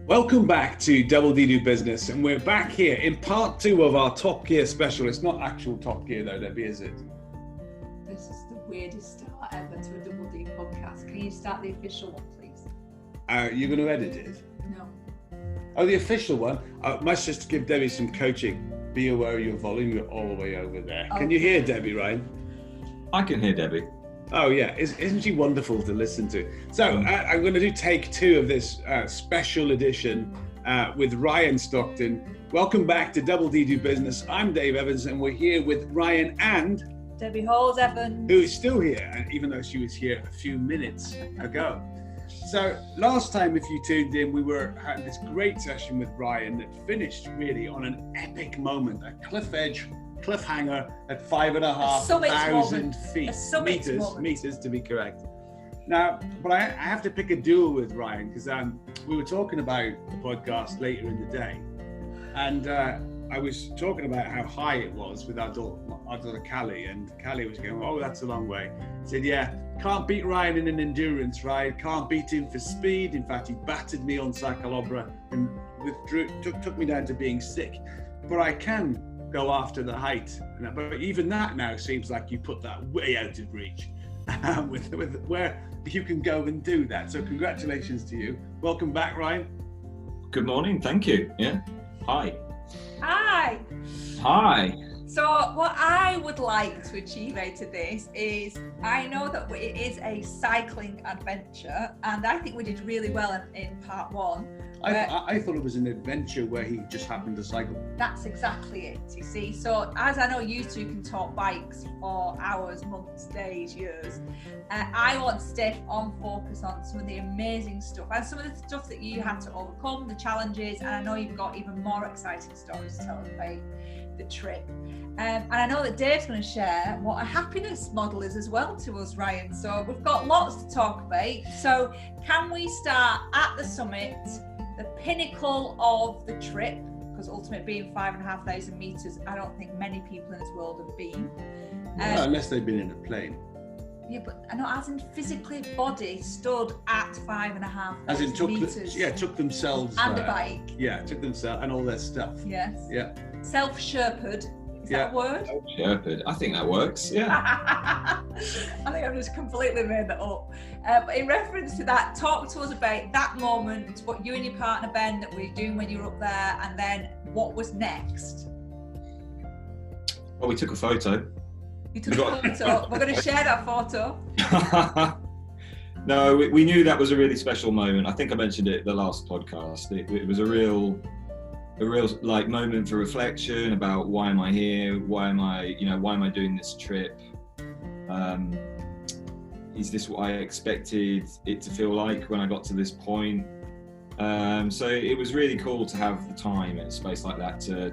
Welcome back to Double D Do Business, and we're back here in part 2 of our Top Gear special. It's not actual Top Gear though, Debbie, is it? This is the weirdest start ever to a Double D podcast. Can you start the official one, please? You're going to edit it? No. Oh, the official one? Must just give Debbie some coaching. Be aware of your volume, you're all the way over there. Can you hear Debbie, Ryan? I can hear Debbie. Oh yeah, isn't she wonderful to listen to? So I'm going to do take 2 of this special edition with Ryan Stockton. Welcome back to Double D Do Business. I'm Dave Evans, and we're here with Ryan and Debbie Halls Evans, who is still here, even though she was here a few minutes ago. So last time, if you tuned in, we had this great session with Ryan that finished really on an epic moment, a cliffhanger at 5,500 feet, meters to be correct. Now, but I have to pick a duel with Ryan because we were talking about the podcast later in the day, and I was talking about how high it was with our daughter Callie, and Callie was going, "Oh, that's a long way." I said, "Yeah, can't beat Ryan in an endurance ride. Can't beat him for speed. In fact, he battered me on Sacalobra and took me down to being sick. But I can go after the height, but even that now seems like you put that way out of reach with where you can go and do that. So congratulations to you. Welcome back, Ryan. Good morning. Thank you. Yeah. Hi. Hi. Hi. So what I would like to achieve out of this is, I know that it is a cycling adventure, and I think we did really well in part 1. I thought it was an adventure where he just happened to cycle. That's exactly it, you see. So as I know you two can talk bikes for hours, months, days, years, I want to stay on focus on some of the amazing stuff and some of the stuff that you had to overcome, the challenges, and I know you've got even more exciting stories to tell about the trip. And I know that Dave's going to share what a happiness model is as well to us, Ryan. So we've got lots to talk about. So can we start at the summit, the pinnacle of the trip, because ultimately being 5,500 meters, I don't think many people in this world have been. Unless they've been in a plane. Yeah, but I know, as in physically body stood at 5,500 meters. Took themselves. And a bike. Yeah, took themselves and all their stuff. Yes. Yeah. Self-sherpered. Is that a word? Sherpered. I think that works. Yeah. I think I've just completely made that up. But in reference to that, talk to us about that moment, what you and your partner Ben that were doing when you were up there, and then what was next. Well, we took a photo. You took a photo. We're going to share that photo. No, we knew that was a really special moment. I think I mentioned it the last podcast. It was a real like moment for reflection about why am I here? Why am I doing this trip? Is this what I expected it to feel like when I got to this point? So it was really cool to have the time and space like that to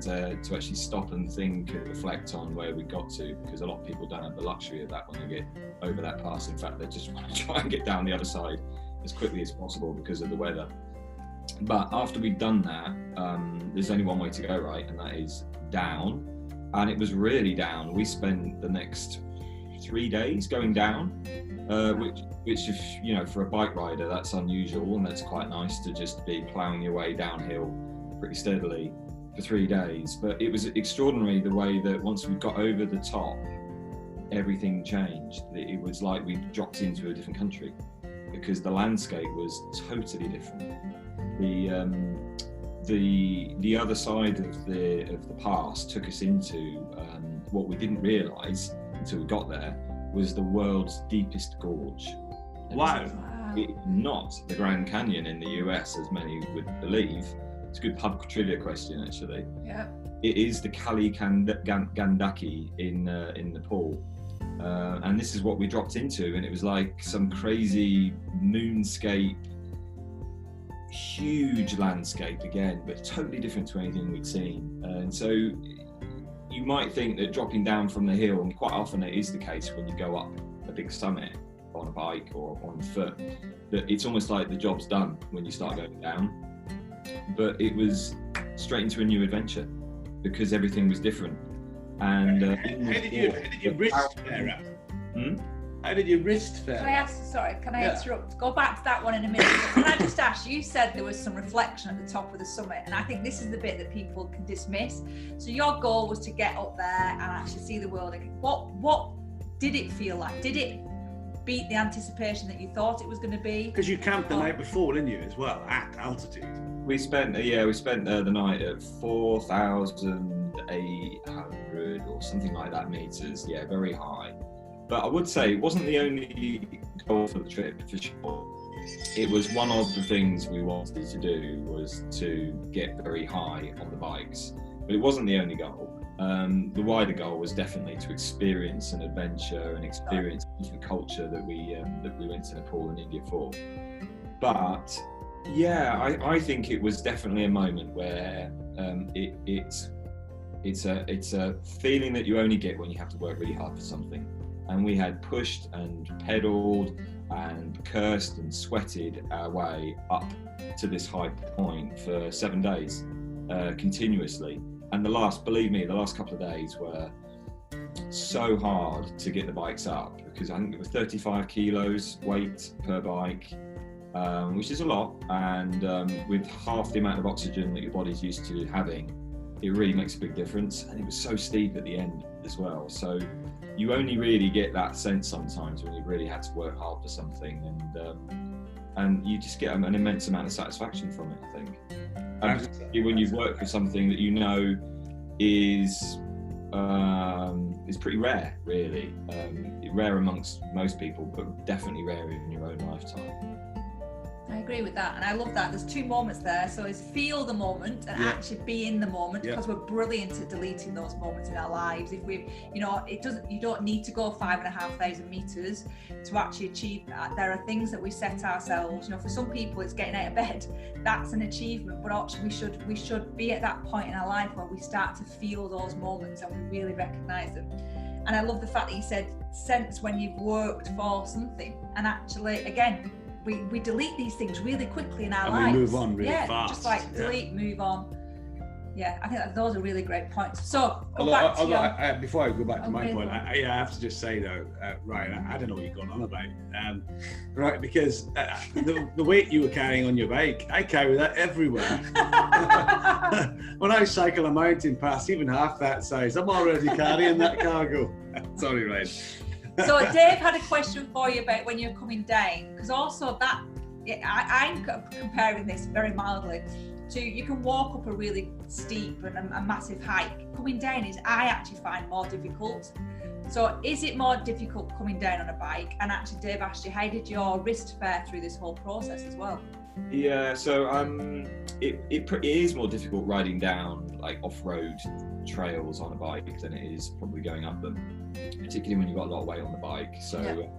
actually stop and think and reflect on where we got to, because a lot of people don't have the luxury of that when they get over that pass. In fact, they just want to try and get down the other side as quickly as possible because of the weather. But after we'd done that, there's only one way to go, right? And that is down. And it was really down. We spent the next 3 days going down, which if, for a bike rider, that's unusual, and that's quite nice to just be ploughing your way downhill pretty steadily for 3 days. But it was extraordinary the way that once we got over the top, everything changed. It was like we dropped into a different country because the landscape was totally different. The other side of the pass took us into what we didn't realise until we got there was the world's deepest gorge. Wow. It's not the Grand Canyon in the US, as many would believe. It's a good pub trivia question, actually. Yeah. It is the Kali Gandaki in Nepal. And this is what we dropped into, and it was like some crazy moonscape, huge landscape again, but totally different to anything we'd seen. And so you might think that dropping down from the hill, and quite often it is the case when you go up a big summit on a bike or on foot, that it's almost like the job's done when you start going down. But it was straight into a new adventure because everything was different. And how did you risk there? How did your wrist feel? Can I interrupt? Go back to that one in a minute. Can I just ask, you said there was some reflection at the top of the summit, and I think this is the bit that people can dismiss. So your goal was to get up there and actually see the world again. What did it feel like? Did it beat the anticipation that you thought it was going to be? Because you camped the night before, didn't you, as well, at altitude? We spent the night at 4,800 or something like that meters. Yeah, very high. But I would say it wasn't the only goal for the trip, for sure. It was one of the things we wanted to do, was to get very high on the bikes. But it wasn't the only goal. The wider goal was definitely to experience an adventure and experience the culture that we went to Nepal and India for. But yeah, I think it was definitely a moment where it's a feeling that you only get when you have to work really hard for something. And we had pushed and pedaled and cursed and sweated our way up to this high point for 7 days continuously. And the last couple of days were so hard to get the bikes up, because I think it was 35 kilos weight per bike, which is a lot. And with half the amount of oxygen that your body's used to having, it really makes a big difference. And it was so steep at the end as well. So you only really get that sense sometimes when you've really had to work hard for something, and you just get an immense amount of satisfaction from it, I think. When you've worked for something that you know is pretty rare, really. Rare amongst most people, but definitely rare in your own lifetime. I agree with that, and I love that. There's two moments there. So it's feel the moment and actually be in the moment, because we're brilliant at deleting those moments in our lives. If we, you don't need to go 5,500 meters to actually achieve that. There are things that we set ourselves. For some people, it's getting out of bed. That's an achievement, but actually we should be at that point in our life where we start to feel those moments and we really recognise them. And I love the fact that you said sense when you've worked for something, and actually, again, we delete these things really quickly in our lives. And we move on really fast. Just like delete, move on. Yeah, I think that those are really great points. So, before I go back to my point, I have to just say though, Ryan, I don't know what you're going on about, right? Because the weight you were carrying on your bike, I carry that everywhere. When I cycle a mountain pass, even half that size, I'm already carrying that cargo. Sorry, Ryan. So Dave had a question for you about when you're coming down, because also that I'm comparing this very mildly to, you can walk up a really steep and a massive hike. Coming down I actually find more difficult. So is it more difficult coming down on a bike? And actually, Dave asked you, how did your wrist fare through this whole process as well? Yeah, so it is more difficult riding down like off-road trails on a bike than it is probably going up them, particularly when you've got a lot of weight on the bike. So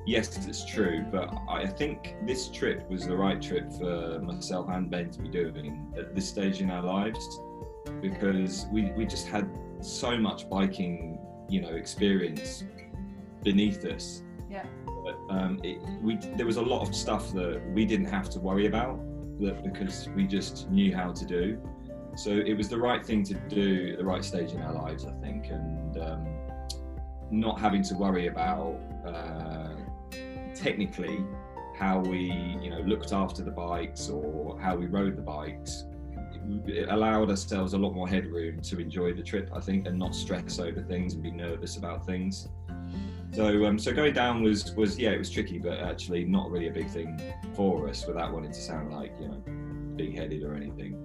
yes, it's true, but I think this trip was the right trip for myself and Ben to be doing at this stage in our lives, because we just had so much biking, experience beneath us. Yeah. But there was a lot of stuff that we didn't have to worry about, because we just knew how to do. So it was the right thing to do at the right stage in our lives, I think, and not having to worry about technically how we, looked after the bikes or how we rode the bikes. It allowed ourselves a lot more headroom to enjoy the trip, I think, and not stress over things and be nervous about things. So going down was it was tricky, but actually not really a big thing for us, without wanting to sound like big-headed or anything.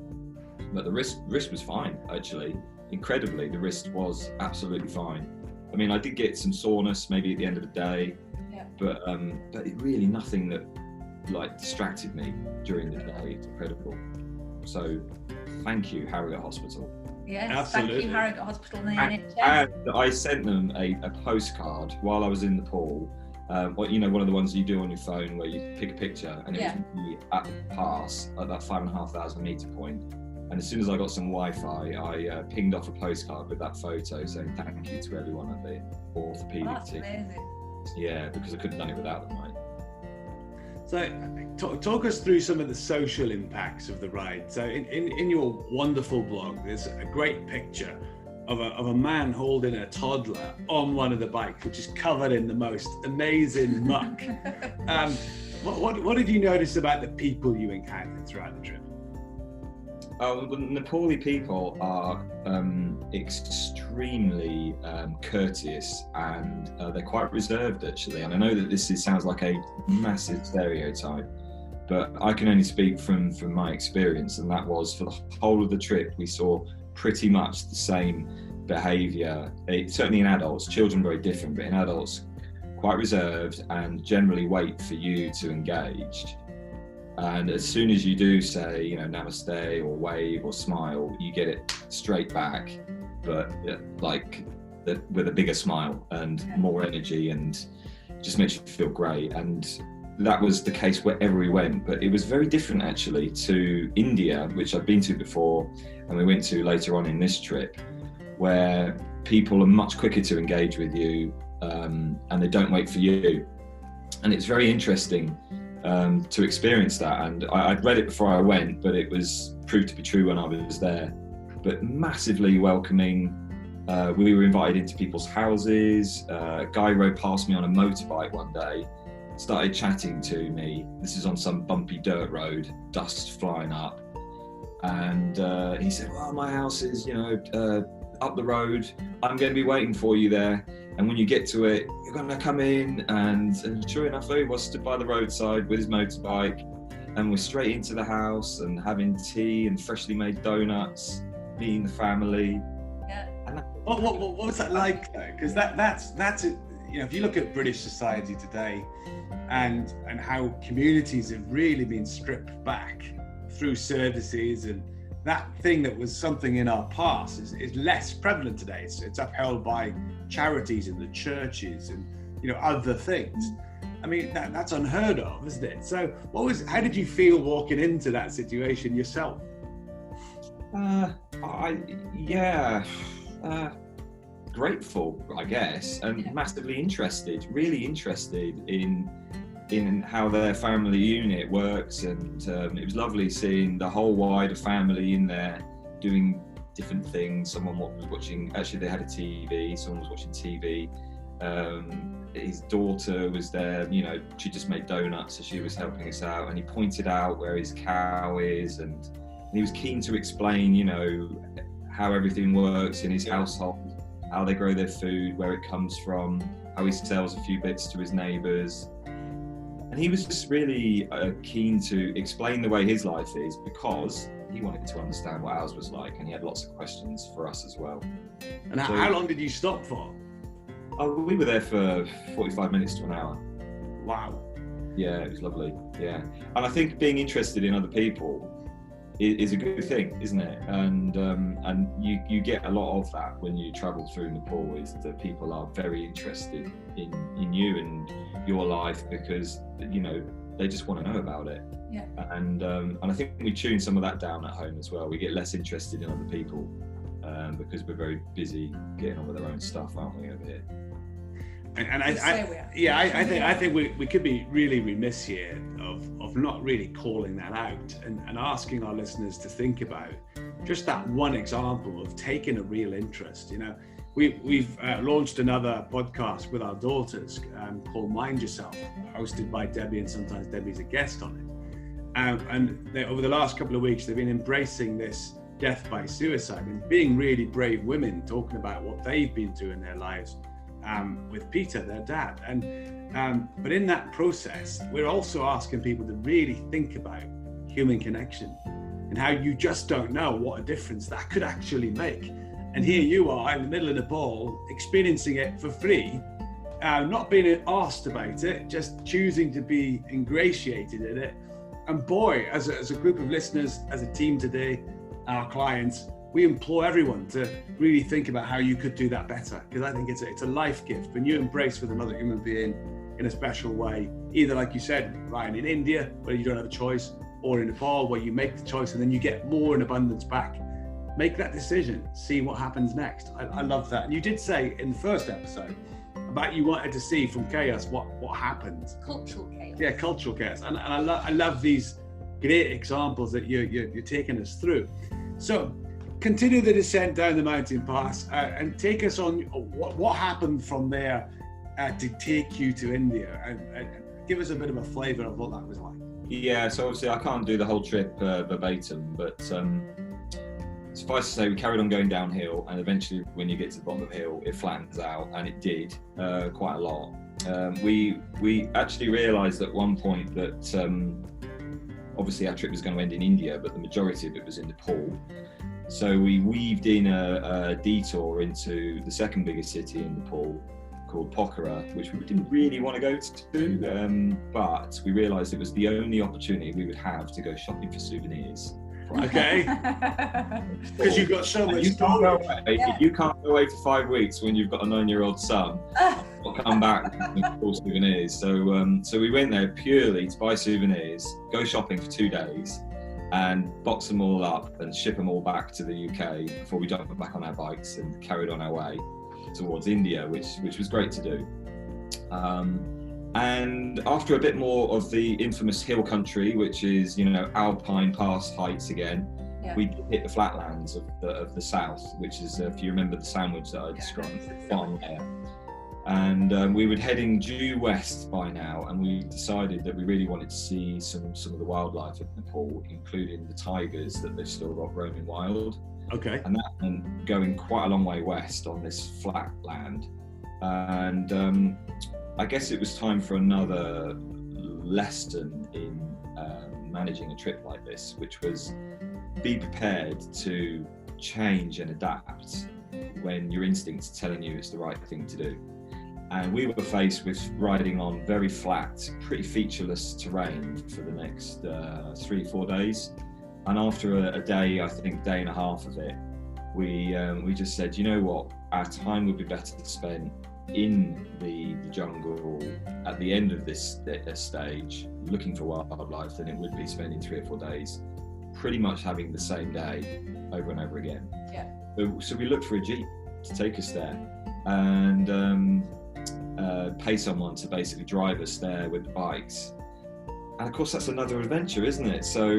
But the wrist was fine, actually. Incredibly, the wrist was absolutely fine. I mean, I did get some soreness maybe at the end of the day, but it really nothing that distracted me during the day. It's incredible. So thank you, Harrogate Hospital. Yes, absolutely. Thank you, Harrogate Hospital and the NHS. And I sent them a postcard while I was in Nepal. One of the ones you do on your phone where you pick a picture, and it was me at the pass at that 5,500 meter point. And as soon as I got some Wi-Fi, I pinged off a postcard with that photo saying thank you to everyone at the orthopedic team. Amazing. Yeah, because I couldn't have done it without them, right? So talk us through some of the social impacts of the ride. So in your wonderful blog, there's a great picture of a man holding a toddler on one of the bikes, which is covered in the most amazing muck. What did you notice about the people you encountered throughout the trip? The Nepali people are extremely courteous, and they're quite reserved actually. And I know that this sounds like a massive stereotype, but I can only speak from my experience, and that was for the whole of the trip we saw pretty much the same behaviour. Certainly in adults, children very different, but in adults quite reserved and generally wait for you to engage. And as soon as you do say, you know, namaste or wave or smile, you get it straight back, but with a bigger smile and more energy, and just makes you feel great. And that was the case wherever we went, but it was very different actually to India, which I've been to before, and we went to later on in this trip, where people are much quicker to engage with you, and they don't wait for you. And it's very interesting to experience that. And I'd read it before I went, but it was proved to be true when I was there. But massively welcoming. We were invited into people's houses. A guy rode past me on a motorbike one day, started chatting to me. This is on some bumpy dirt road, dust flying up. And he said, well, my house is, up the road. I'm going to be waiting for you there. And when you get to it, you're going to come in. And sure enough, he was stood by the roadside with his motorbike. And we're straight into the house and having tea and freshly made donuts, meeting the family. Yeah. And What was that like though? Because that's it. If you look at British society today, and how communities have really been stripped back through services, and that thing that was something in our past is less prevalent today. It's upheld by charities and the churches and other things. I mean, that's unheard of, isn't it? So how did you feel walking into that situation yourself? Grateful, I guess, and massively interested, really interested in how their family unit works. And it was lovely seeing the whole wider family in there doing different things. Someone was watching, actually they had a TV, someone was watching TV. His daughter was there, she just made donuts, so she was helping us out, and he pointed out where his cow is, and he was keen to explain, how everything works in his household, how they grow their food, where it comes from, how he sells a few bits to his neighbours. And he was just really keen to explain the way his life is, because he wanted to understand what ours was like, and he had lots of questions for us as well. And so, how long did you stop for? Oh, we were there for 45 minutes to an hour. Wow. Yeah, it was lovely. Yeah. And I think being interested in other people is a good thing, isn't it? And you get a lot of that when you travel through Nepal, is that people are very interested in you and your life, because they just want to know about it. Yeah. And I think we tune some of that down at home as well. We get less interested in other people because we're very busy getting on with our own stuff, aren't we, over here? And I think we could be really remiss here of not really calling that out and asking our listeners to think about just that one example of taking a real interest. We've launched another podcast with our daughters called Mind Yourself, hosted by Debbie, and sometimes Debbie's a guest on it. Over the last couple of weeks, they've been embracing this death by suicide and being really brave women, talking about what they've been through in their lives with Peter, their dad. But in that process, we're also asking people to really think about human connection and how you just don't know what a difference that could actually make. And here you are in the middle of Nepal, experiencing it for free, not being asked about it, just choosing to be ingratiated in it. And boy, as a group of listeners, as a team today, our clients, we implore everyone to really think about how you could do that better, because I think it's a life gift when you embrace with another human being in a special way, either like you said, Ryan, in India, where you don't have a choice, or in Nepal, where you make the choice and then you get more in abundance back. Make that decision, see what happens next. I love that. And you did say in the first episode about you wanted to see from chaos what happened. Cultural chaos. Yeah, cultural chaos. And I love these great examples that you're taking us through. So continue the descent down the mountain pass and take us on what happened from there to take you to India, and give us a bit of a flavour of what that was like. Yeah, so obviously I can't do the whole trip verbatim, but suffice to say we carried on going downhill, and eventually when you get to the bottom of the hill it flattens out, and it did quite a lot. We actually realised at one point that obviously our trip was going to end in India, but the majority of it was in Nepal. So we weaved in a detour into the second biggest city in Nepal, called Pokhara, which we didn't really want to go to, but we realised it was the only opportunity we would have to go shopping for souvenirs. Okay. Because you've got so much storage. You can't go away for 5 weeks when you've got a 9-year-old son. Or come back with full souvenirs. So we went there purely to buy souvenirs, go shopping for 2 days, and box them all up and ship them all back to the UK before we jumped back on our bikes and carried on our way towards India, which was great to do. And after a bit more of the infamous hill country, which is, you know, alpine pass heights again, we hit the flatlands of the south, which is, if you remember the sandwich that I described, on there. And we were heading due west by now, and we decided that we really wanted to see some of the wildlife of Nepal, including the tigers that they've still got roaming wild. Okay. And that meant going quite a long way west on this flat land. And I guess it was time for another lesson in managing a trip like this, which was be prepared to change and adapt when your instinct's telling you it's the right thing to do. And we were faced with riding on very flat, pretty featureless terrain for the next 3-4 days. And after a day, I think day and a half of it, we just said, you know what, our time would be better spent in the jungle at the end of this stage, looking for wildlife, than it would be spending 3 or 4 days pretty much having the same day over and over again. Yeah. So we looked for a Jeep to take us there, and pay someone to basically drive us there with the bikes. And of course, that's another adventure, isn't it? So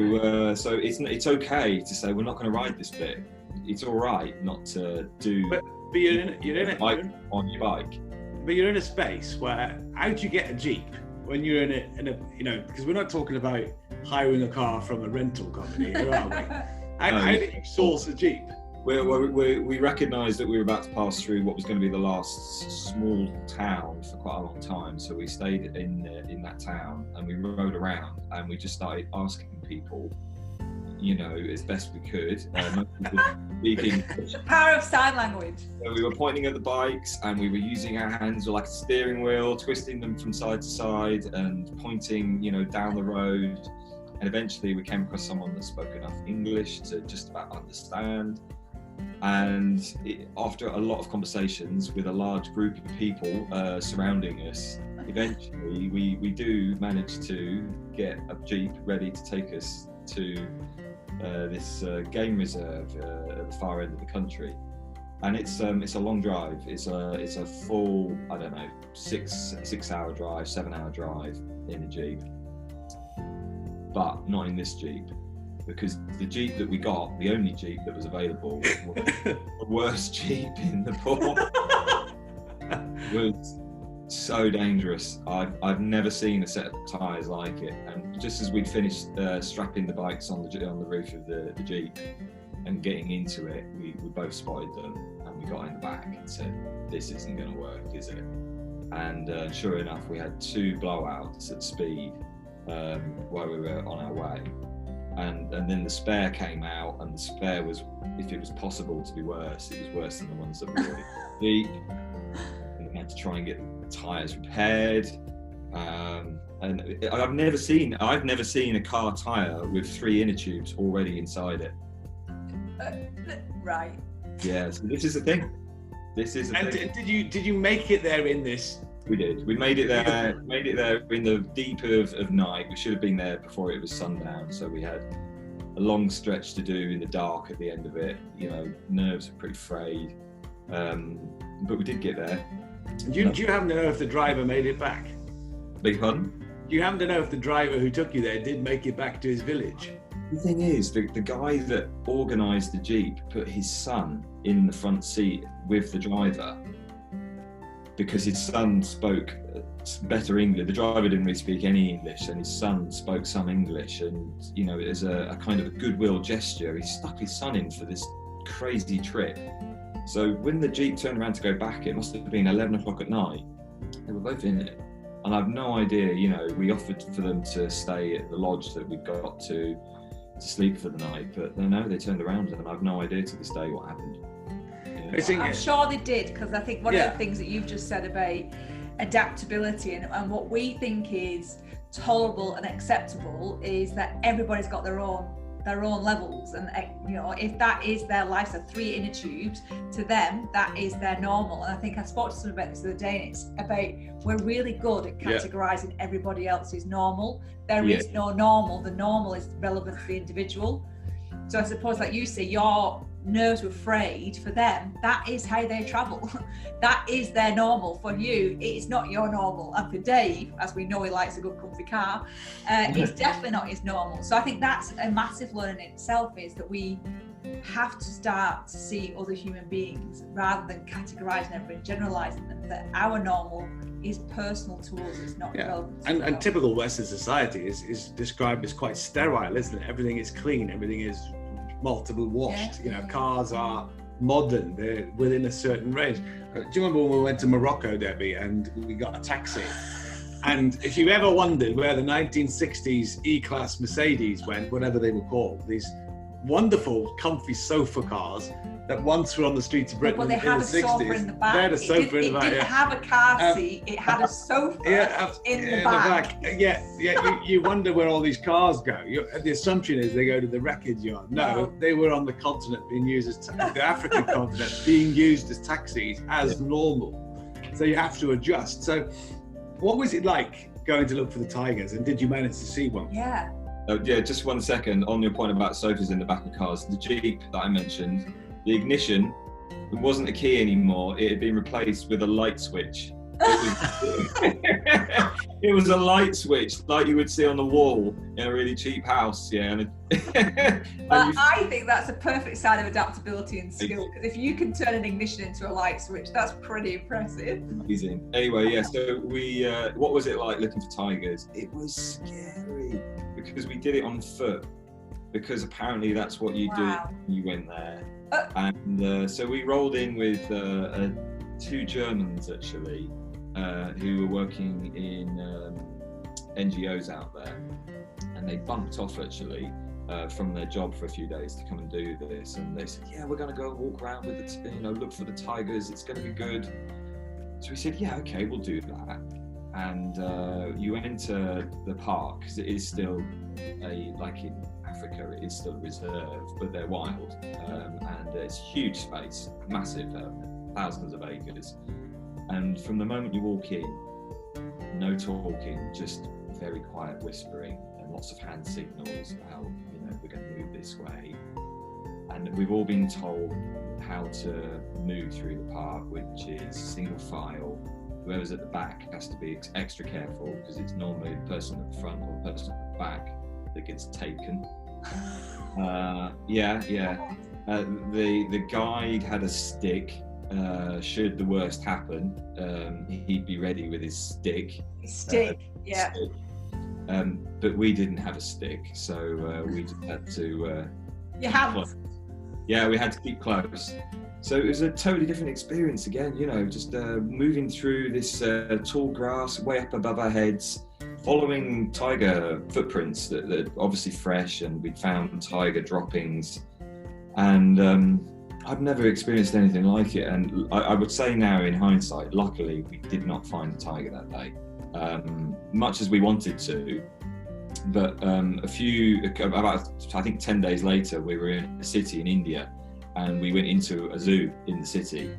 it's okay to say we're not going to ride this bit. It's all right not to do. But you're in a bike on your bike. But you're in a space where, how do you get a Jeep when you're in a you know, because we're not talking about hiring a car from a rental company, are we? How did you source a Jeep? We recognised that we were about to pass through what was going to be the last small town for quite a long time, so we stayed in that town and we rode around and we just started asking people, you know, as best we could. Speaking the power of sign language. So we were pointing at the bikes and we were using our hands like a steering wheel, twisting them from side to side and pointing, you know, down the road. And eventually we came across someone that spoke enough English to just about understand. And after a lot of conversations with a large group of people surrounding us, eventually we do manage to get a Jeep ready to take us to this game reserve at the far end of the country. And it's a long drive. It's a full, I don't know, 6-hour drive, 7-hour drive in a Jeep, but not in this Jeep. Because the Jeep that we got, the only Jeep that was available, was the worst Jeep in Nepal. It was so dangerous. I've never seen a set of tyres like it. And just as we'd finished strapping the bikes on the roof of the Jeep and getting into it, we both spotted them and we got in the back and said, "This isn't going to work, is it?" And sure enough, we had 2 blowouts at speed while we were on our way. And then the spare came out, and the spare was, if it was possible to be worse, it was worse than the ones that were already deep. And we had to try and get the tyres repaired. And I've never seen a car tyre with 3 inner tubes already inside it. Right. Yeah, so this is the thing. And did you make it there in this? We did. We made it there. Made it there in the deep of night. We should have been there before it was sundown. So we had a long stretch to do in the dark at the end of it. You know, nerves are pretty frayed, but we did get there. Do you happen to know if the driver made it back? Beg your pardon? Do you happen to know if the driver who took you there did make it back to his village? The thing is, the guy that organised the Jeep put his son in the front seat with the driver because his son spoke better English. The driver didn't really speak any English, and his son spoke some English. And you know, as a kind of a goodwill gesture, he stuck his son in for this crazy trip. So when the Jeep turned around to go back, it must have been 11 o'clock at night. They were both in it, and I've no idea. You know, we offered for them to stay at the lodge that we got to sleep for the night, but no, they turned around, and I've no idea to this day what happened. I'm sure they did, because I think one of the things that you've just said about adaptability and what we think is tolerable and acceptable is that everybody's got their own levels, and you know, if that is their lifestyle, 3 inner tubes, to them that is their normal. And I think I spoke to someone about this the other day, and it's about, we're really good at categorizing everybody else's normal. There is no normal. The normal is relevant to the individual. So I suppose, like you say, your nerves were frayed. For them, that is how they travel. That is their normal. For you, it's not your normal. And for Dave, as we know, he likes a good comfy car, it's definitely not his normal. So I think that's a massive learning in itself, is that we have to start to see other human beings rather than categorizing everyone, generalizing them, that our normal is personal to us, it's not relevant. And typical Western society is described as quite sterile, isn't it? Everything is clean, everything is multiple washed. You know, cars are modern, they're within a certain range. Do you remember when we went to Morocco, Debbie, and we got a taxi? And if you ever wondered where the 1960s E-Class Mercedes went, whatever they were called, these wonderful, comfy sofa cars that once were on the streets of Britain but they in had the a 60s. sofa in the back. They had a sofa in the back. It didn't have a car seat. It had a sofa in the back. You wonder where all these cars go. The assumption is they go to the wreckage yard. No, they were on the continent being used as the African continent being used as taxis as normal. So you have to adjust. So, what was it like going to look for the tigers, and did you manage to see one? Yeah. Just 1 second on your point about sofas in the back of cars. The Jeep that I mentioned, the ignition, it wasn't a key anymore. It had been replaced with a light switch. It was a light switch like you would see on the wall in a really cheap house. I think that's a perfect sign of adaptability and skill, because if you can turn an ignition into a light switch, that's pretty impressive. Amazing. Anyway, so we what was it like looking for tigers? It was scary because we did it on foot, because apparently that's what you do when you went there. And so we rolled in with 2 Germans actually, who were working in NGOs out there, and they bumped off actually from their job for a few days to come and do this. And they said, "Yeah, we're going to go walk around with it, look for the tigers. It's going to be good." So we said, "Yeah, okay, we'll do that." And you went into the park, because it is still like in Africa, it is still a reserve, but they're wild, and it's huge space, massive, thousands of acres. And from the moment you walk in, no talking, just very quiet whispering and lots of hand signals about, we're going to move this way. And we've all been told how to move through the park, which is single file. Whoever's at the back has to be extra careful, because it's normally the person at the front or the person at the back that gets taken. The guide had a stick. Should the worst happen, he'd be ready with his stick. But we didn't have a stick, so we just had to. We had to keep close. So it was a totally different experience again. Just moving through this tall grass way up above our heads, following tiger footprints that are obviously fresh, and we'd found tiger droppings, and. I've never experienced anything like it, and I would say now in hindsight, luckily we did not find a tiger that day, much as we wanted to. But about I think 10 days later, we were in a city in India, and we went into a zoo in the city,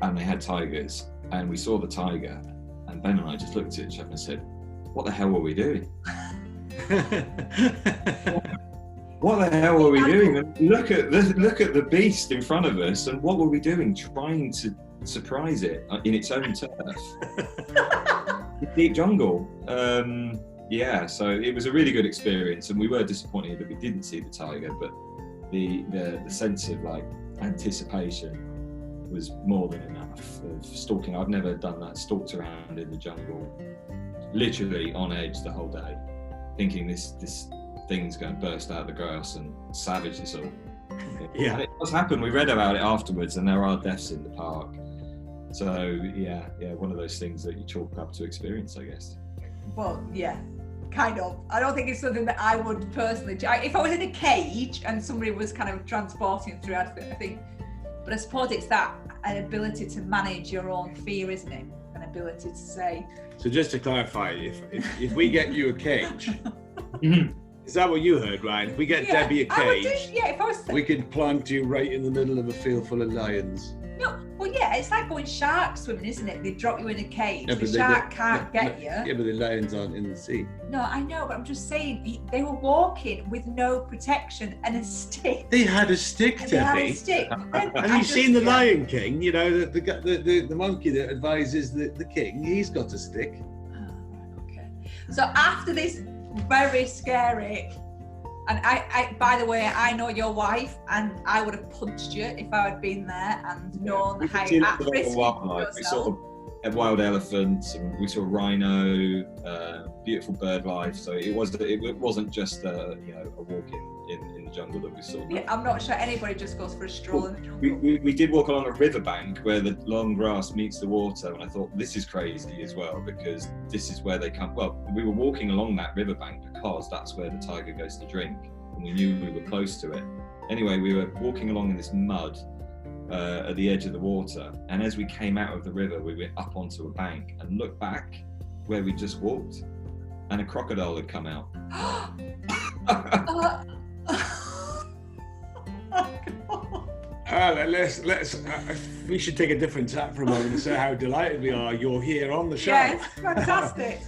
and they had tigers, and we saw the tiger, and Ben and I just looked at each other and said, "What the hell were we doing?" What the hell were we doing? And look at the beast in front of us, and what were we doing? Trying to surprise it in its own turf, deep jungle. yeah, so it was a really good experience, and we were disappointed that we didn't see the tiger, but the sense of like anticipation was more than enough of stalking. I've never done that, stalked around in the jungle, literally on edge the whole day, thinking this thing's going to burst out of the grass and savage us all. Yeah, and it does happen. We read about it afterwards, and there are deaths in the park. So yeah, one of those things that you chalk up to experience, I guess. Well, yeah, kind of. I don't think it's something that I would personally do. If I was in a cage and somebody was kind of transporting through, I think, but I suppose it's that an ability to manage your own fear, isn't it? An ability to say. So just to clarify, if we get you a cage, is that what you heard, Ryan? If we get Debbie a cage, if I was, we could plant you right in the middle of a field full of lions. No, well, yeah, it's like going shark swimming, isn't it? They drop you in a cage. Yeah, the shark can't get you. Yeah, but the lions aren't in the sea. No, I know, but I'm just saying they were walking with no protection and a stick. They had a stick, Debbie. They had a stick. Have you seen the Lion King? You know, the monkey that advises the king. He's got a stick. Oh, right, okay. So after this very scary. And I, by the way, I know your wife, and I would have punched you if I had been there and known how at risk we saw a wild elephants, and we saw rhino, beautiful bird life. So it wasn't just a walk in the jungle that we saw. Yeah, I'm not sure anybody just goes for a stroll in the jungle. We did walk along a riverbank where the long grass meets the water, and I thought this is crazy as well, because this is where they come. Well, we were walking along that riverbank because that's where the tiger goes to drink, and we knew we were close to it. Anyway, we were walking along in this mud at the edge of the water, and as we came out of the river, we went up onto a bank and looked back where we just walked, and a crocodile had come out. We should take a different tack for a moment and say how delighted we are you're here on the show. Yes, fantastic.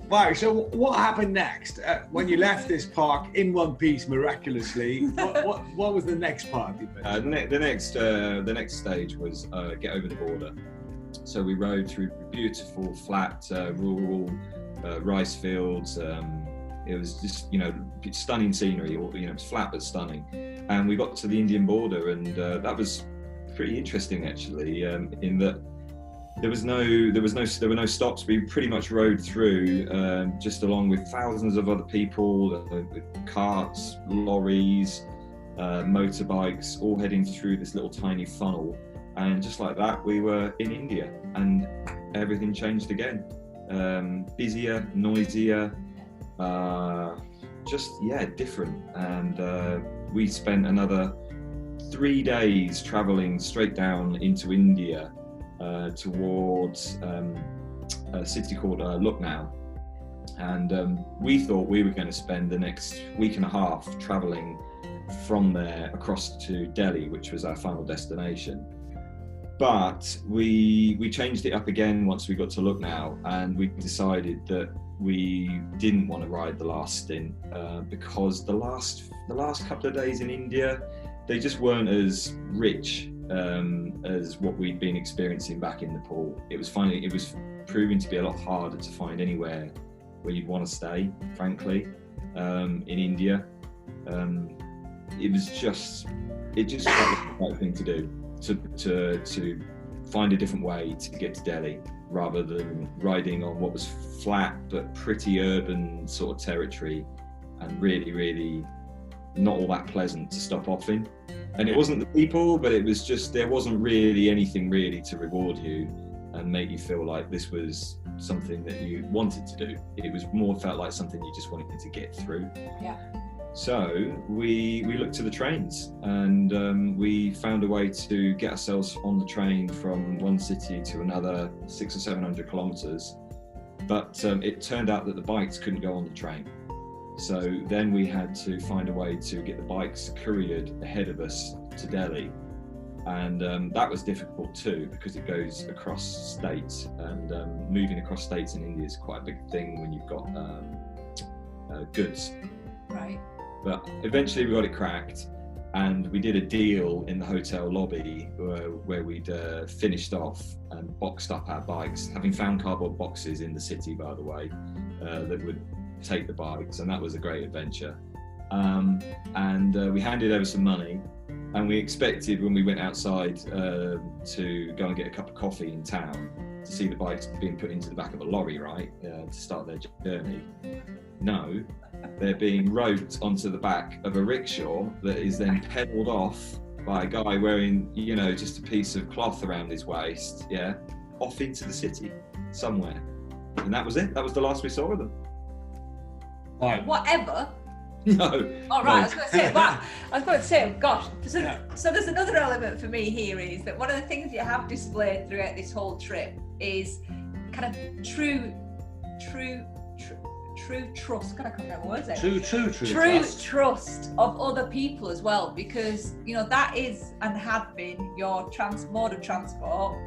Right, so what happened next? When you left this park in one piece miraculously, what was the next part? The next stage was get over the border. So we rode through beautiful, flat, rural rice fields. It was just, stunning scenery. It was flat but stunning. And we got to the Indian border, and that was pretty interesting actually. In that there were no stops. We pretty much rode through just along with thousands of other people, with carts, lorries, motorbikes, all heading through this little tiny funnel. And just like that, we were in India, and everything changed again. Busier, noisier, different. And we spent another 3 days traveling straight down into India towards a city called Lucknow. And we thought we were going to spend the next week and a half traveling from there across to Delhi, which was our final destination. But we changed it up again once we got to Lucknow, and we decided that we didn't want to ride the last stint because the last couple of days in India, they just weren't as rich as what we'd been experiencing back in Nepal. It was proving to be a lot harder to find anywhere where you'd want to stay, frankly. In India, it just felt like the right thing to do, to find a different way to get to Delhi, rather than riding on what was flat but pretty urban sort of territory, and really not all that pleasant to stop off in. And it wasn't the people, but it was just, there wasn't really anything really to reward you and make you feel like this was something that you wanted to do. It was more felt like something you just wanted to get through. Yeah. So we looked to the trains, and we found a way to get ourselves on the train from one city to another, 600 or 700 kilometers. But it turned out that the bikes couldn't go on the train. So then we had to find a way to get the bikes couriered ahead of us to Delhi. And that was difficult too, because it goes across states, and moving across states in India is quite a big thing when you've got goods. Right. But eventually we got it cracked, and we did a deal in the hotel lobby where we'd finished off and boxed up our bikes, having found cardboard boxes in the city, by the way. that would take the bikes, and that was a great adventure. And we handed over some money, and we expected when we went outside to go and get a cup of coffee in town to see the bikes being put into the back of a lorry, right, to start their journey. No, they're being roped onto the back of a rickshaw that is then pedalled off by a guy wearing, you know, just a piece of cloth around his waist, yeah, off into the city somewhere. And that was it. That was the last we saw of them. Whatever. No. All right, no. I was going to say, gosh. So there's another element for me here is that one of the things you have displayed throughout this whole trip is kind of true trust. Can I come down words there? True trust of other people as well, because you know that is and had been your mode of transport,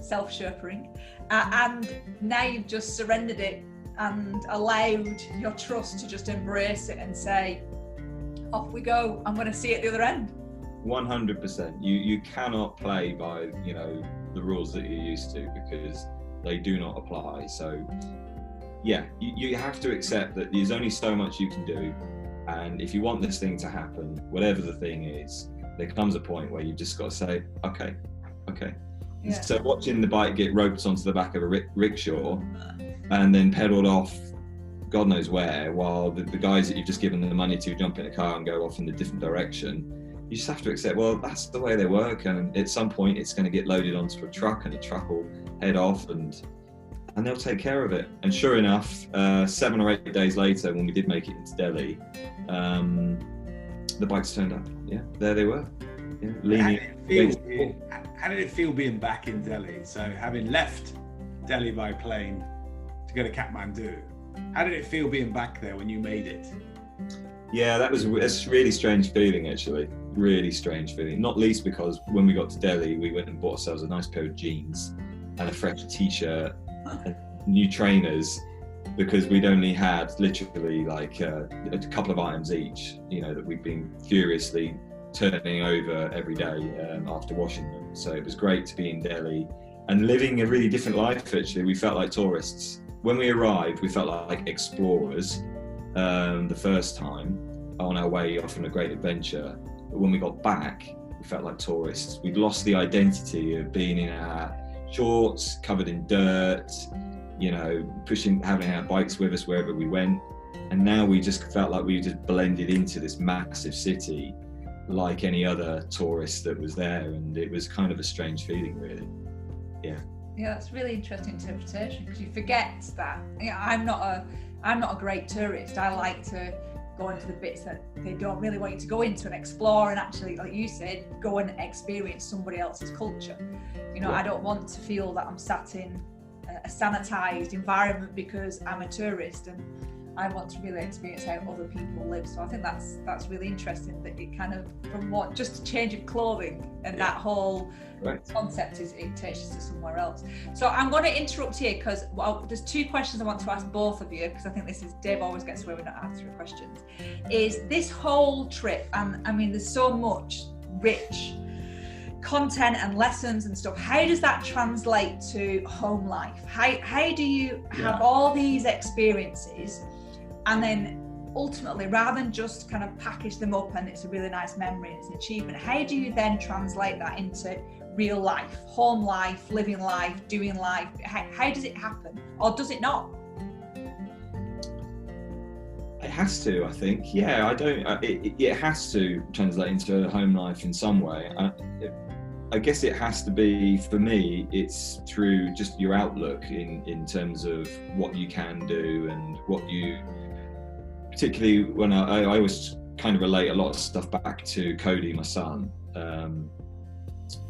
self-chauffeuring, and now you've just surrendered it and allowed your trust to just embrace it and say, off we go, I'm going to see it at the other end. 100%. You cannot play by, you know, the rules that you're used to, because they do not apply. So yeah, you have to accept that there's only so much you can do, and if you want this thing to happen, whatever the thing is, there comes a point where you've just got to say, okay. Yeah. So watching the bike get roped onto the back of a rickshaw and then pedaled off God knows where, while the guys that you've just given the money to jump in a car and go off in a different direction, you just have to accept, well, that's the way they work, and at some point it's going to get loaded onto a truck, and the truck will head off, and they'll take care of it. And sure enough, 7 or 8 days later, when we did make it into Delhi, the bikes turned up. Yeah, there they were. Yeah, how did it feel being back in Delhi? So having left Delhi by plane to go to Kathmandu, how did it feel being back there when you made it? Yeah, that's a really strange feeling, actually. Really strange feeling. Not least because when we got to Delhi, we went and bought ourselves a nice pair of jeans and a fresh t-shirt and new trainers, because we'd only had literally like a couple of items each, you know, that we'd been furiously turning over every day after washing them. So it was great to be in Delhi and living a really different life. Actually, we felt like tourists. When we arrived, we felt like explorers the first time on our way off on a great adventure. But when we got back, we felt like tourists. We'd lost the identity of being in our shorts, covered in dirt, you know, having our bikes with us wherever we went. And now we just felt like we just blended into this massive city like any other tourist that was there. And it was kind of a strange feeling, really. Yeah. Yeah, that's really interesting interpretation, because you forget that. You know, I'm not a great tourist. I like to go into the bits that they don't really want you to go into and explore, and actually, like you said, go and experience somebody else's culture. You know, yeah. I don't want to feel that I'm sat in a sanitized environment because I'm a tourist, and I want to really experience how other people live. So I think that's really interesting, that it kind of, from what, just a change of clothing and that whole concept it takes us to somewhere else. So I'm going to interrupt here because there's 2 questions I want to ask both of you, because I think this is, Dave always gets away with not answering questions, is this whole trip, and I mean there's so much rich content and lessons and stuff, how does that translate to home life? How do you have all these experiences, and then ultimately, rather than just kind of package them up and it's a really nice memory and it's an achievement, how do you then translate that into real life, home life, living life, doing life? How does it happen, or does it not? It has to, I think. Yeah, it has to translate into home life in some way. I guess it has to be, for me, it's through just your outlook in terms of what you can do, and what you, particularly when I always kind of relate a lot of stuff back to Cody, my son,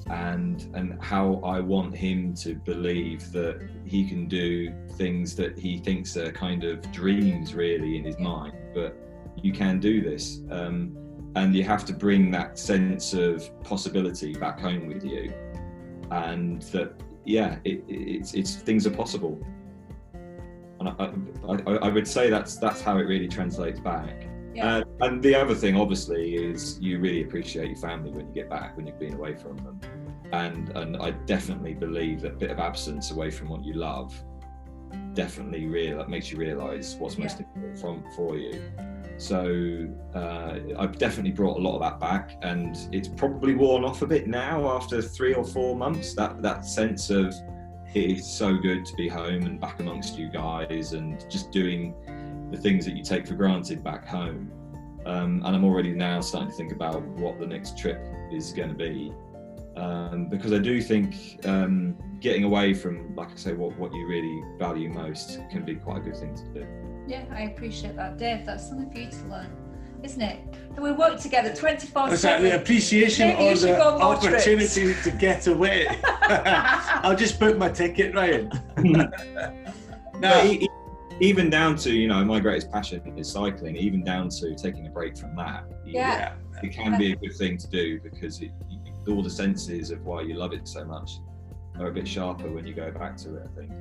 and how I want him to believe that he can do things that he thinks are kind of dreams really in his mind, but you can do this, and you have to bring that sense of possibility back home with you, and that it's things are possible. And I would say that's how it really translates back. Yeah. And the other thing, obviously, is you really appreciate your family when you get back, when you've been away from them. And I definitely believe that a bit of absence away from what you love definitely makes you realise what's most important for you. So I've definitely brought a lot of that back, and it's probably worn off a bit now after 3 or 4 months. That sense of it is so good to be home and back amongst you guys and just doing the things that you take for granted back home. And I'm already now starting to think about what the next trip is going to be, because I do think getting away from, like I say, what you really value most can be quite a good thing to do. Yeah, I appreciate that, Dave. That's something for you to learn, isn't it? And we work together 24/7. Is that the appreciation or the opportunity to get away? I'll just book my ticket, Ryan. No. Even down to, my greatest passion is cycling, even down to taking a break from that. Yeah. It can be a good thing to do, because all the senses of why you love it so much are a bit sharper when you go back to it, I think.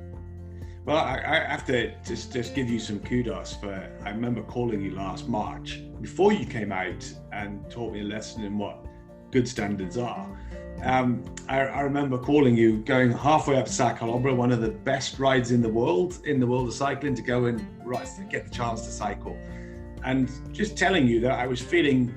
Well, I have to just give you some kudos I remember calling you last March, before you came out and taught me a lesson in what good standards are. I remember calling you, going halfway up Sacalobra, one of the best rides in the world of cycling, to go and get the chance to cycle, and just telling you that I was feeling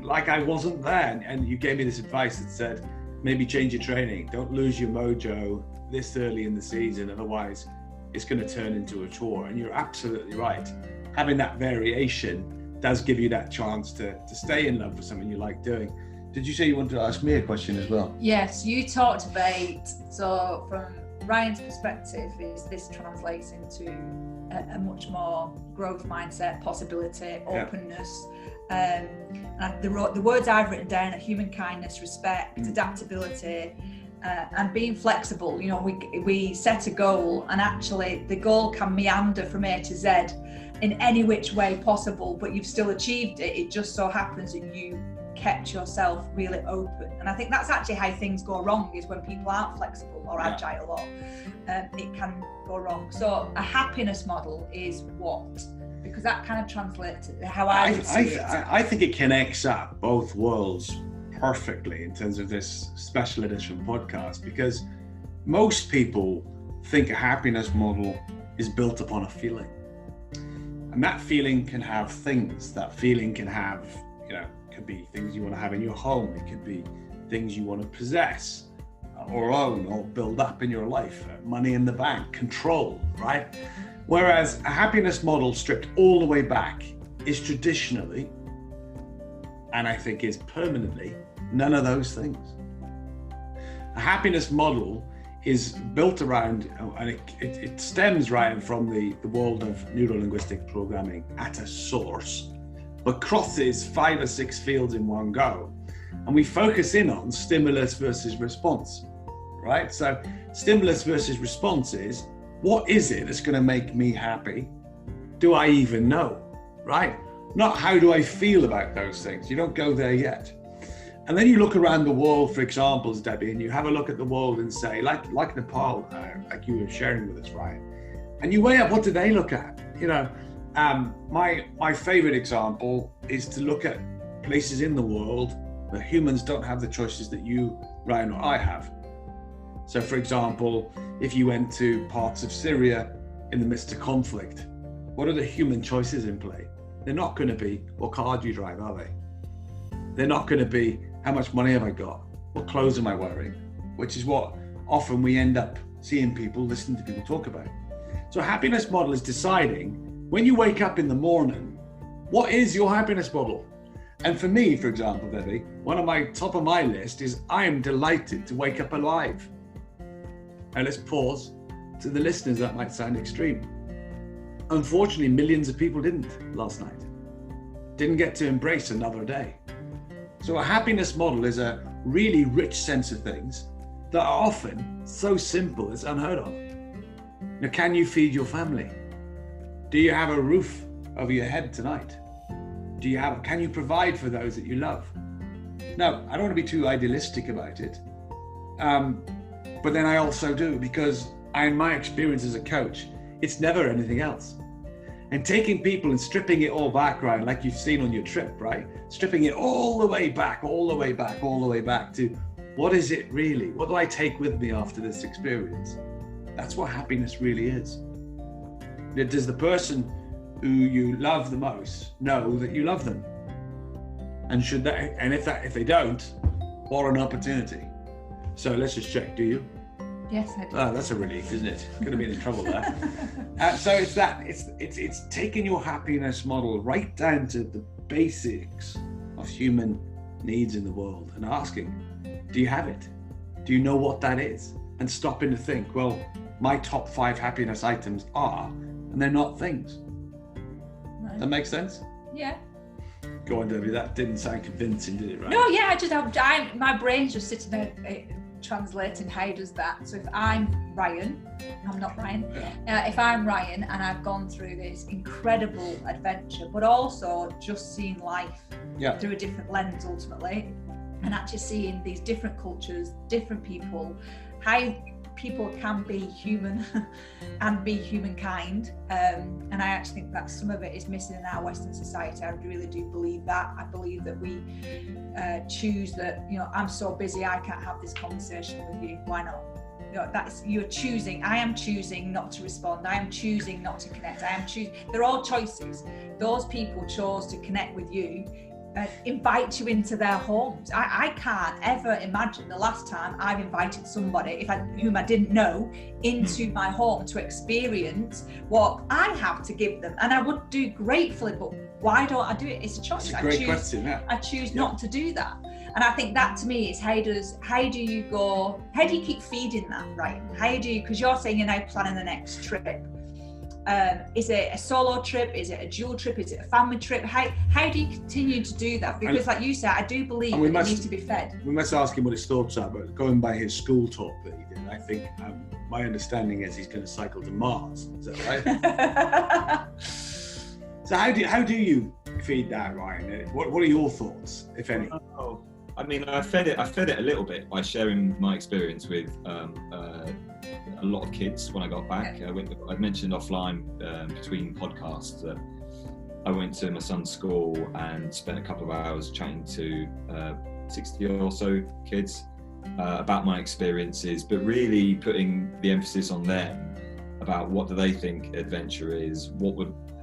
like I wasn't there, and you gave me this advice that said, maybe change your training, don't lose your mojo this early in the season, otherwise it's going to turn into a chore. And you're absolutely right. Having that variation does give you that chance to stay in love with something you like doing. Did you say you wanted to ask me a question as well? Yes, you talked about, so from Ryan's perspective, is this translates into a much more growth mindset, possibility, openness. And the words I've written down are human kindness, respect, adaptability, and being flexible. We set a goal, and actually the goal can meander from A to Z in any which way possible, but you've still achieved it. It just so happens that you kept yourself really open. And I think that's actually how things go wrong, is when people aren't flexible or agile, or it can go wrong. So a happiness model is what? Because that kind of translates how I would see it. I think it connects up both worlds perfectly in terms of this special edition podcast, because most people think a happiness model is built upon a feeling, and that feeling can have things. That feeling can have, could be things you want to have in your home. It could be things you want to possess or own or build up in your life, money in the bank, control, right? Whereas a happiness model stripped all the way back is traditionally, and I think is permanently, none of those things. A happiness model is built around, and it stems, Ryan, from the world of neuro-linguistic programming at a source, but crosses 5 or 6 fields in one go. And we focus in on stimulus versus response, right? So stimulus versus response is, what is it that's going to make me happy? Do I even know, right? Not how do I feel about those things. You don't go there yet. And then you look around the world for examples, Debbie, and you have a look at the world and say, like Nepal, like you were sharing with us, Ryan, and you weigh up, what do they look at? My favorite example is to look at places in the world where humans don't have the choices that you, Ryan, or I have. So for example, if you went to parts of Syria in the midst of conflict, what are the human choices in play? They're not going to be, what car do you drive, are they? They're not going to be, how much money have I got? What clothes am I wearing? Which is what often we end up seeing people, listening to people talk about. So a happiness model is deciding, when you wake up in the morning, what is your happiness model? And for me, for example, Debbie, one of my top of my list is, I am delighted to wake up alive. Now let's pause. To the listeners, that might sound extreme. Unfortunately, millions of people didn't last night. Didn't get to embrace another day. So a happiness model is a really rich sense of things that are often so simple it's unheard of. Now, can you feed your family? Do you have a roof over your head tonight? Can you provide for those that you love? Now, I don't want to be too idealistic about it, but then I also do, because in my experience as a coach, it's never anything else. And taking people and stripping it all back, Ryan, like you've seen on your trip, right? Stripping it all the way back to what is it really? What do I take with me after this experience? That's what happiness really is. Does the person who you love the most know that you love them? And if they don't, what an opportunity. So let's just check, do you? Yes, I do. Oh, that's a relief, isn't it? Could have been in trouble there. So it's taking your happiness model right down to the basics of human needs in the world and asking, do you have it? Do you know what that is? And stopping to think, well, my top 5 happiness items are, and they're not things. Right. That makes sense? Yeah. Go on, Debbie. That didn't sound convincing, did it? Right? No, yeah. My brain's just sitting there translating how does that. So if I'm Ryan, I'm not Ryan. Yeah. If I'm Ryan and I've gone through this incredible adventure, but also just seeing life through a different lens ultimately, and actually seeing these different cultures, different people, how people can be human and be humankind, and I actually think that some of it is missing in our Western society. I really do believe that. I believe that we choose that, I'm so busy I can't have this conversation with you, why not? You're choosing. I am choosing not to respond. I am choosing not to connect. They're all choices. Those people chose to connect with you, invite you into their homes. I can't ever imagine the last time I've invited somebody whom I didn't know into my home to experience what I have to give them, and I would do gratefully, but why don't I do it? It's a choice. It's a great question. Yeah. I choose not to do that, and I think that to me is how do you keep feeding that, right? Because you're saying you're now planning the next trip. Is it a solo trip? Is it a dual trip? Is it a family trip? How do you continue to do that? Because like you said, I do believe it needs to be fed. We must ask him what his thoughts are, but going by his school talk that he did, I think my understanding is he's going to cycle to Mars. Is that right? So how do you feed that, Ryan? What are your thoughts, if any? I mean, I fed it a little bit by sharing my experience with a lot of kids when I got back. I mentioned offline between podcasts that I went to my son's school and spent a couple of hours chatting to 60 or so kids about my experiences, but really putting the emphasis on them about what do they think adventure is,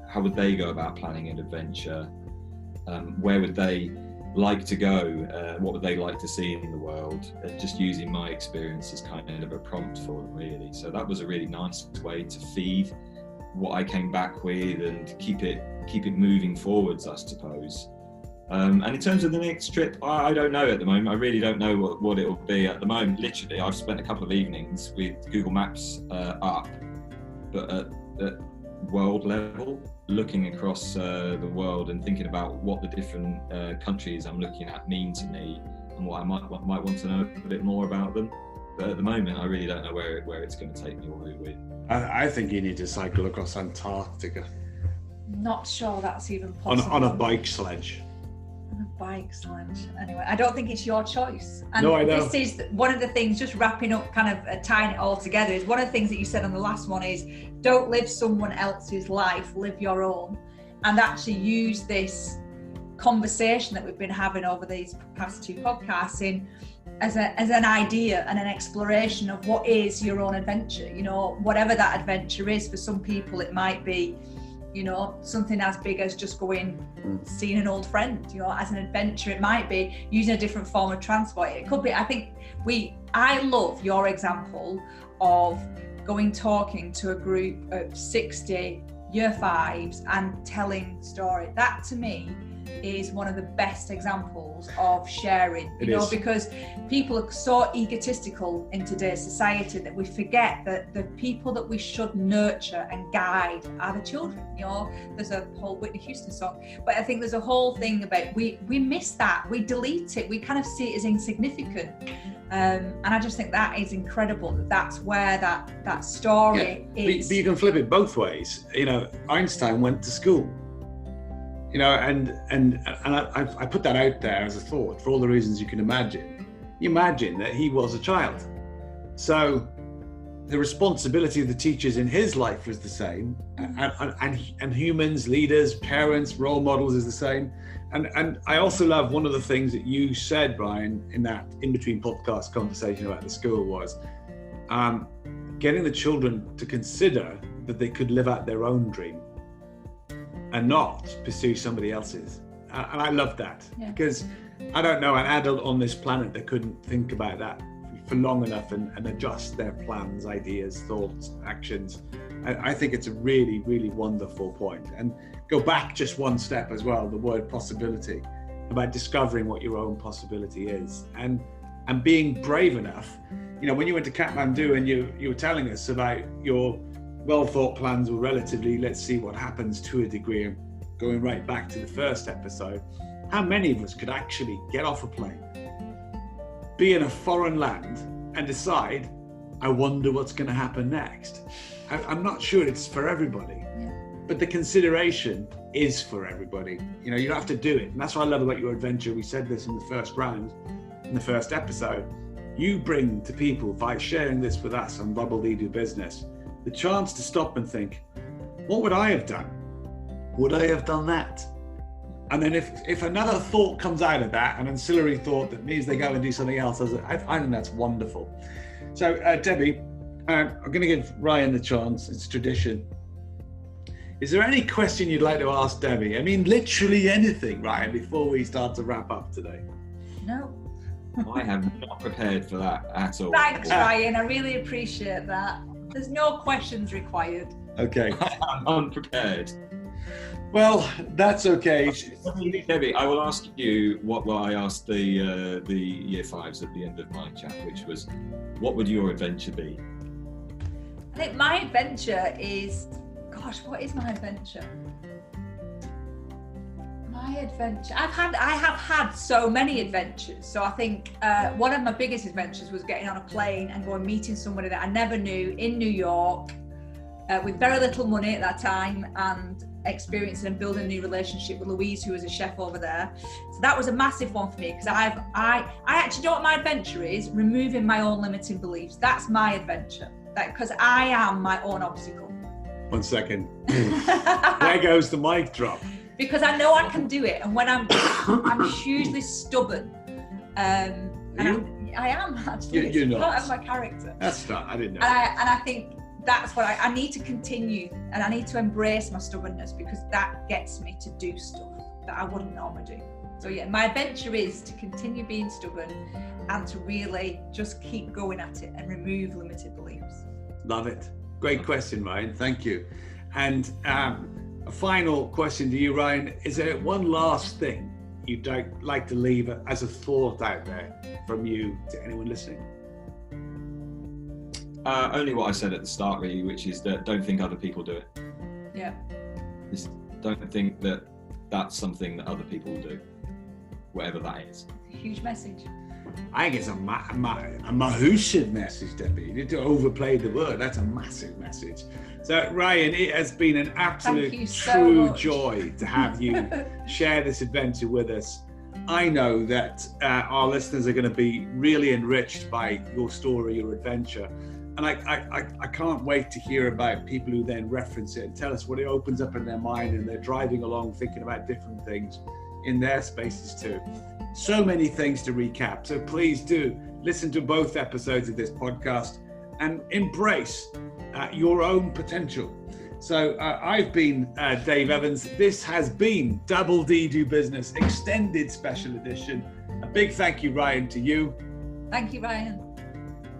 how would they go about planning an adventure, where would they like to go, what would they like to see in the world, just using my experience as kind of a prompt for them, really. So that was a really nice way to feed what I came back with and keep it moving forwards, I suppose. And in terms of the next trip, I don't know at the moment. I really don't know what it will be at the moment. Literally, I've spent a couple of evenings with Google Maps up, but at world level, looking across the world and thinking about what the different countries I'm looking at mean to me and what I might want to know a bit more about them. But at the moment, I really don't know where it's going to take me or who it will. I think you need to cycle across Antarctica. Not sure that's even possible. On a bike sledge. On a bike sledge. Anyway, I don't think it's your choice. And no, I know. This is one of the things, just wrapping up, kind of tying it all together, is one of the things that you said on the last one is don't live someone else's life, live your own. And actually use this conversation that we've been having over these past 2 podcasts as an idea and an exploration of what is your own adventure. Whatever that adventure is. For some people it might be something as big as just seeing an old friend. As an adventure, it might be using a different form of transport. It could be, I love your example of talking to a group of 60 year 5s and telling story. That to me is one of the best examples of sharing, because people are so egotistical in today's society that we forget that the people that we should nurture and guide are the children. There's a whole Whitney Houston song, but I think there's a whole thing about we miss that, we delete it, we kind of see it as insignificant, and I just think that is incredible. That's where that story is. But you can flip it both ways. Einstein went to school. And I put that out there as a thought for all the reasons you can imagine. You imagine that he was a child. So the responsibility of the teachers in his life was the same, and humans, leaders, parents, role models is the same. And I also love one of the things that you said, Brian, in that in-between podcast conversation about the school was, getting the children to consider that they could live out their own dream and not pursue somebody else's. And I love that, because I don't know an adult on this planet that couldn't think about that for long enough and adjust their plans, ideas, thoughts, actions. I think it's a really, really wonderful point. And go back just one step as well, the word possibility, about discovering what your own possibility is and being brave enough. You know, when you went to Kathmandu and you were telling us about your well-thought plans were relatively, let's see what happens to a degree, going right back to the first episode, how many of us could actually get off a plane, be in a foreign land and decide, I wonder what's going to happen next? I'm not sure it's for everybody, but the consideration is for everybody. You know, you don't have to do it. And that's what I love about your adventure. We said this in the first round, in the first episode. You bring to people, by sharing this with us on Double D Do Business, the chance to stop and think, what would I have done? Would I have done that? And then if another thought comes out of that, an ancillary thought that means they go and do something else, I think that's wonderful. So Debbie, I'm going to give Ryan the chance. It's tradition. Is there any question you'd like to ask Debbie? I mean, literally anything, Ryan, before we start to wrap up today. No. I have not prepared for that at all. Thanks, Ryan. I really appreciate that. There's no questions required. Okay. I'm unprepared. Well, that's okay. Debbie, I will ask you what I asked the year fives at the end of my chat, which was, what would your adventure be? I think my adventure is, gosh, what is my adventure? My adventure, I have had so many adventures. So I think one of my biggest adventures was getting on a plane and going meeting somebody that I never knew in New York with very little money at that time, and experiencing and building a new relationship with Louise, who was a chef over there. So that was a massive one for me, because I actually know what my adventure is: removing my own limiting beliefs. That's my adventure, because I am my own obstacle. 1 second. There goes the mic drop. Because I know I can do it, and when I'm hugely stubborn. And I am actually. You're not. Part of my character. That's not. I didn't know. And I think that's what I need to continue, and I need to embrace my stubbornness, because that gets me to do stuff that I wouldn't normally do. So yeah, my adventure is to continue being stubborn and to really just keep going at it and remove limited beliefs. Love it. Great question, Ryan. Thank you. And a final question to you, Ryan. Is there one last thing you'd like to leave as a thought out there from you to anyone listening? Only what I said at the start, really, which is that don't think other people do it. Yeah. Just don't think that that's something that other people will do, whatever that is. Huge message. I think it's a massive message, Debbie. You need to overplay the word. That's a massive message. So, Ryan, it has been an absolute true joy to have you share this adventure with us. I know that our listeners are going to be really enriched by your story, your adventure. And I can't wait to hear about people who then reference it and tell us what it opens up in their mind, and they're driving along thinking about different things in their spaces too. So many things to recap. So please do listen to both episodes of this podcast and embrace your own potential. So I've been Dave Evans. This has been Double D Do Business Extended Special Edition. A big thank you, Ryan, to you. Thank you, Ryan.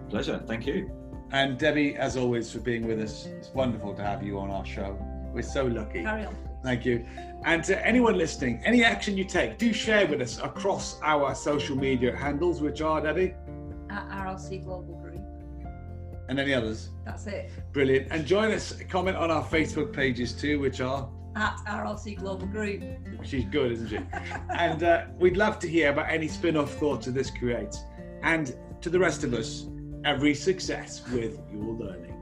Pleasure. Thank you. And Debbie, as always, for being with us. It's wonderful to have you on our show. We're so lucky. Carry on. Thank you. And to anyone listening, any action you take, do share with us across our social media handles, which are, Debbie? At RLC Global Group. And any others? That's it. Brilliant. And join us, comment on our Facebook pages too, which are? At RLC Global Group. She's good, isn't she? And we'd love to hear about any spin-off thoughts that this creates. And to the rest of us, every success with your learning.